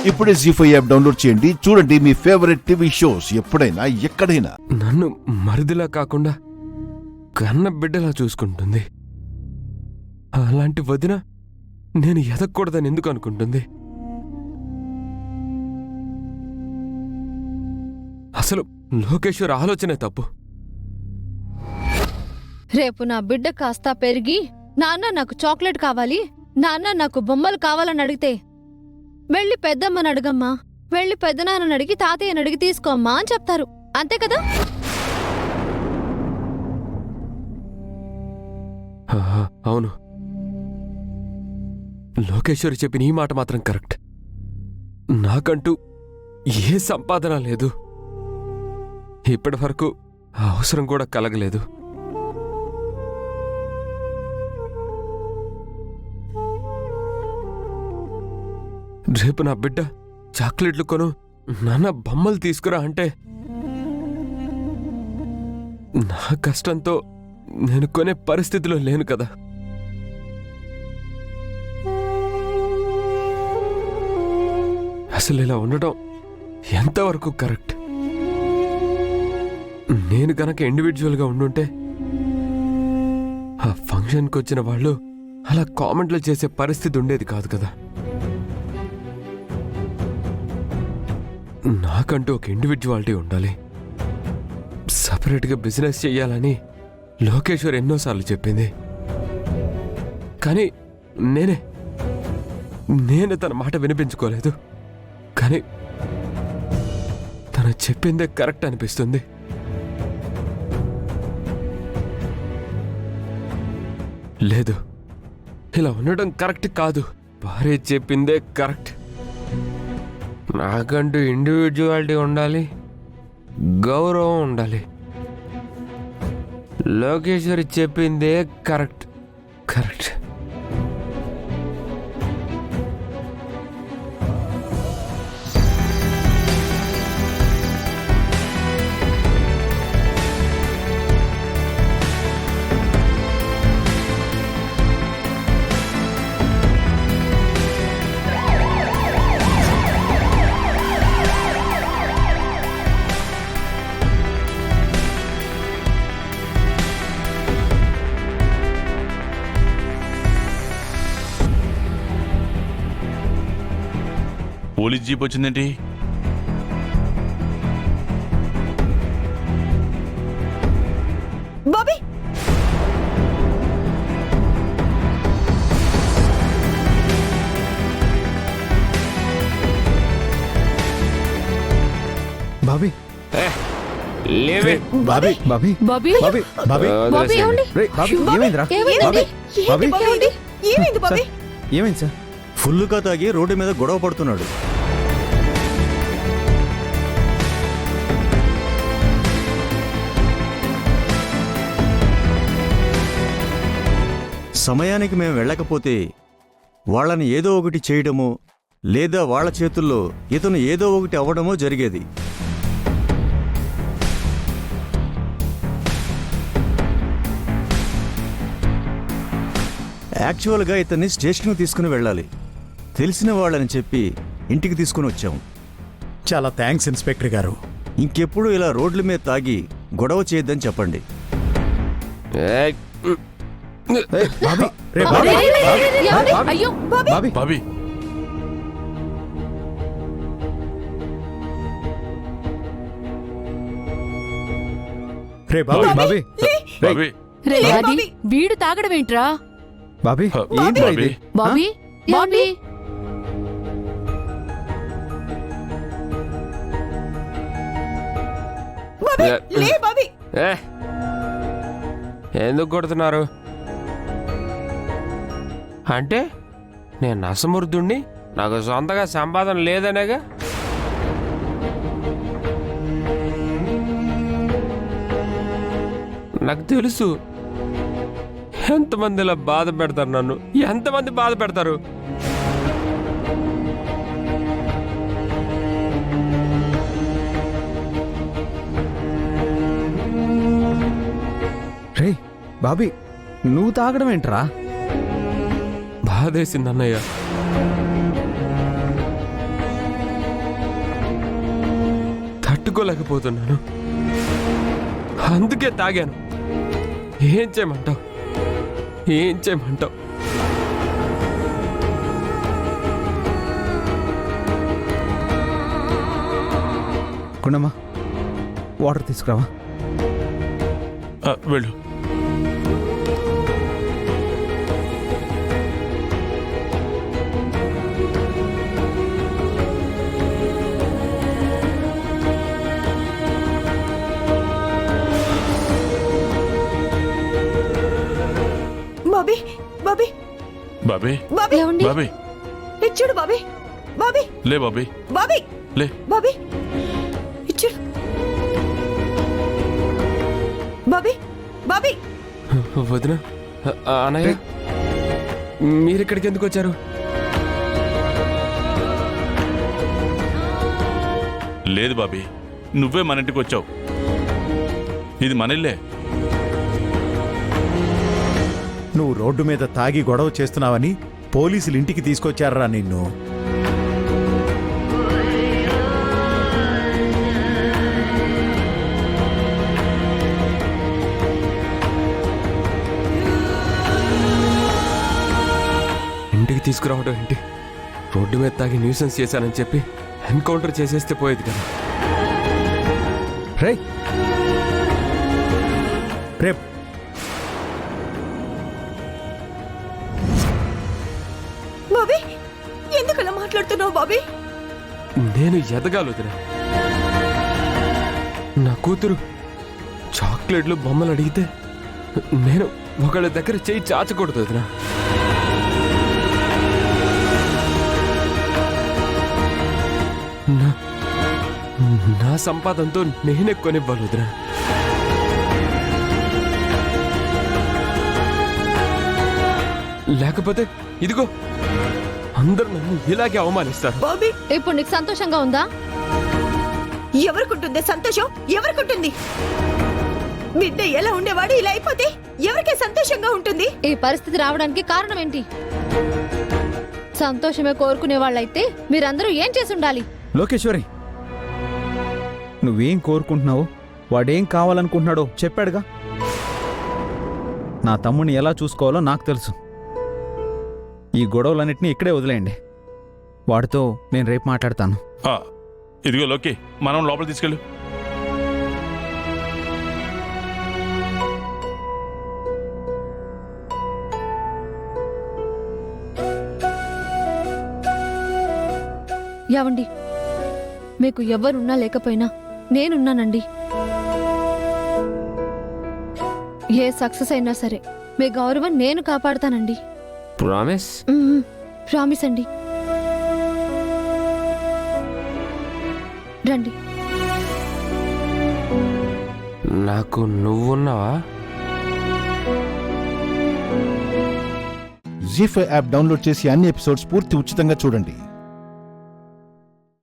ఇప్పుడే జీ5 app download చేయండి. చూడండి మీ ఫేవరెట్ టీవీ షోస్ ఎప్పుడైనా ఎక్కడైనా. నన్ను మరిదిలా కాకుండా కన్న బిడ్డలా చూసుకుంటుంది. అలాంటి వదిన నేను ఎదగకూడదని ఎందుకు అనుకుంటుంది? అసలు లోకేశ్వర్ ఆలోచనే తప్పు. రేపు నా బిడ్డ కాస్త పెరిగి నాన్న నాకు చాక్లెట్ కావాలి, నాన్న నాకు బొమ్మలు కావాలని అడిగితే వెళ్ళి పెద్దమ్మని అడగమ్మా, వెళ్ళి పెద్దనాన్నని అడిగి తాతయ్యని అడిగి తీసుకోమ్మా అని చెప్తారు. అంతే కదా? అవును, లోకేశ్వరి చెప్పిన ఈ మాట మాత్రం కరెక్ట్. నాకంటూ ఏ సంపాదన లేదు, ఇప్పటి వరకు అవసరం కూడా కలగలేదు. రేపు నా బిడ్డ చాక్లెట్లు కొను, నాన్న బొమ్మలు తీసుకురా అంటే నా కష్టంతో నేను కొనే పరిస్థితిలో లేను కదా. అసలు ఇలా ఉండటం ఎంతవరకు కరెక్ట్? నేను గనక ఇండివిజువల్గా ఉండుంటే ఆ ఫంక్షన్కి వచ్చిన వాళ్ళు అలా కామెంట్లు చేసే పరిస్థితి ఉండేది కాదు కదా. నాకంటూ ఒక ఇండివిజువాలిటీ ఉండాలి, సపరేట్గా బిజినెస్ చెయ్యాలని లోకేశ్వర్ ఎన్నోసార్లు చెప్పింది. కానీ నేనే తన మాట వినిపించుకోలేదు. కానీ తను చెప్పిందే కరెక్ట్ అనిపిస్తుంది. లేదు, ఇలా ఉండడం కరెక్ట్ కాదు. భార్య చెప్పిందే కరెక్ట్. నాకంటూ ఇండివిజువాలిటీ ఉండాలి, గౌరవం ఉండాలి. లోకేశ్వరి చెప్పిందే కరెక్ట్. పోలీస్ జీప్ వచ్చిందేంటి? బాబీ, బాబీ లేవే. బాబీ బాబీ బాబీ బాబీ బాబీ బాబీ ఏమండి? రేయ్, బాబీ ఏమైందిరా? ఏమైందండి? బాబీ బాబీ, ఏమైంది బాబీ? ఏమైంది సార్? ఫుల్లుగా తాగి రోడ్డు మీద గొడవ పడుతున్నాడు. సమయానికి మేము వెళ్ళకపోతే వాళ్ళని ఏదో ఒకటి చేయడమో లేదా వాళ్ళ చేతుల్లో ఇతను ఏదో ఒకటి అవ్వడమో జరిగేది. యాక్చువల్గా ఇతన్ని స్టేషన్కి తీసుకుని వెళ్ళాలి. తెలిసిన వాళ్ళని చెప్పి ఇంటికి తీసుకుని వచ్చాము. చాలా థ్యాంక్స్ ఇన్స్పెక్టర్ గారు. ఇంకెప్పుడు ఇలా రోడ్ల మీద తాగి గొడవ చేయొద్దని చెప్పండి. బాబీ రే బాబీ, బాబీ ఏమండి? అయ్యో బాబీ బాబీ రే బాబీ బాబీ బాబీ రే బాబీ, వీడు తాగడం ఏంట్రా? బాబీ ఏంట్రా ఇది? బాబీ బాబీ లే బాబీ. ఎందుకు కొడుతున్నారు? అంటే నేను అసమర్థుణ్ణి, నాకు సొంతగా సంపాదన లేదనేగా? నాకు తెలుసు ఎంతమంది ఇలా బాధ పెడతారు నన్ను. ఎంతమంది బాధ పెడతారు? రే బాబీ, నువ్వు తాగడం ఏంట్రా? బాధేసింది అన్నయ్య. తట్టుకోలేకపోతున్నాను. అందుకే తాగాను. ఏం చేయమంటావు? ఏం చేయమంటావు? గుండమ్మా వాటర్ తీసుకురావా. వెళ్ళు. బాబీ బాబీ బాబీ బాబీ ఏమండి? బాబీ ఇచ్చుడు బాబీ బాబీ లే బాబీ బాబీ లే. బాబీ ఇచ్చుడు బాబీ బాబీ వదిన, అన్నయ్య, మీరిక్కడికి ఎందుకు వచ్చారు? లేదు బాబీ, నువ్వే మన ఇంటికి వచ్చావు. ఇది మన ఇల్లే. నువ్వు రోడ్డు మీద తాగి గొడవ చేస్తున్నావని పోలీసులు ఇంటికి తీసుకొచ్చారా నిన్ను? ఇంటికి తీసుకురావడం ఏంటి? రోడ్డు మీద తాగి న్యూసెన్స్ చేశానని చెప్పి ఎన్కౌంటర్ చేసేస్తే పోయేది కదా. రేయ్ రేప్ బాబీ ఎందుకు అలా మాట్లాడుతున్నావు బాబీ? నేను ఎదగాలి వదిన. నా కూతురు చాక్లెట్లు బొమ్మలు అడిగితే నేను ఒకళ్ళ దగ్గర చేయి చాచకూడదు వదిన. నా సంపాదనతో నేనే కొనివ్వాలి వదిన. లేకపోతే ఇదిగో అందరు నన్ను ఇలాగే అవమానిస్తారు. బాబీ ఇప్పుడు నీకు సంతోషంగా ఉందా? ఎవరికుంటుంది సంతోషం? ఎవరికుంటుంది? బిడ్డ ఎలా ఉండేవాడు ఇలా అయిపోతే ఎవరికే సంతోషంగా ఉంటుంది? ఈ పరిస్థితి రావడానికి కారణం ఏంటి? సంతోషమే కోరుకునే వాళ్ళైతే మీరందరూ ఏం చేసి ఉండాలి? లోకేశ్వరి, నువ్వేం కోరుకుంటున్నావో వాడేం కావాలనుకుంటున్నాడో చెప్పాడుగా. నా తమ్ముడిని ఎలా చూసుకోవాలో నాకు తెలుసు. ఈ గొడవలన్నిటినీ ఇక్కడే వదిలేయండి. వాడితో నేను రేపు మాట్లాడతాను. ఇదిగో లోకి, మనం లోపల తీసుకెళ్ళు. యావండి, మీకు ఎవరున్నా లేకపోయినా నేనున్నానండి. ఏ సక్సెస్ అయినా సరే మీ గౌరవం నేను కాపాడుతానండి. ప్రామిస్? ప్రామిస్ అండి. రండి. నాకు నువ్వున్నావా? జీ5 యాప్ డౌన్లోడ్ చేసి అన్ని ఎపిసోడ్స్ పూర్తి ఉచితంగా చూడండి.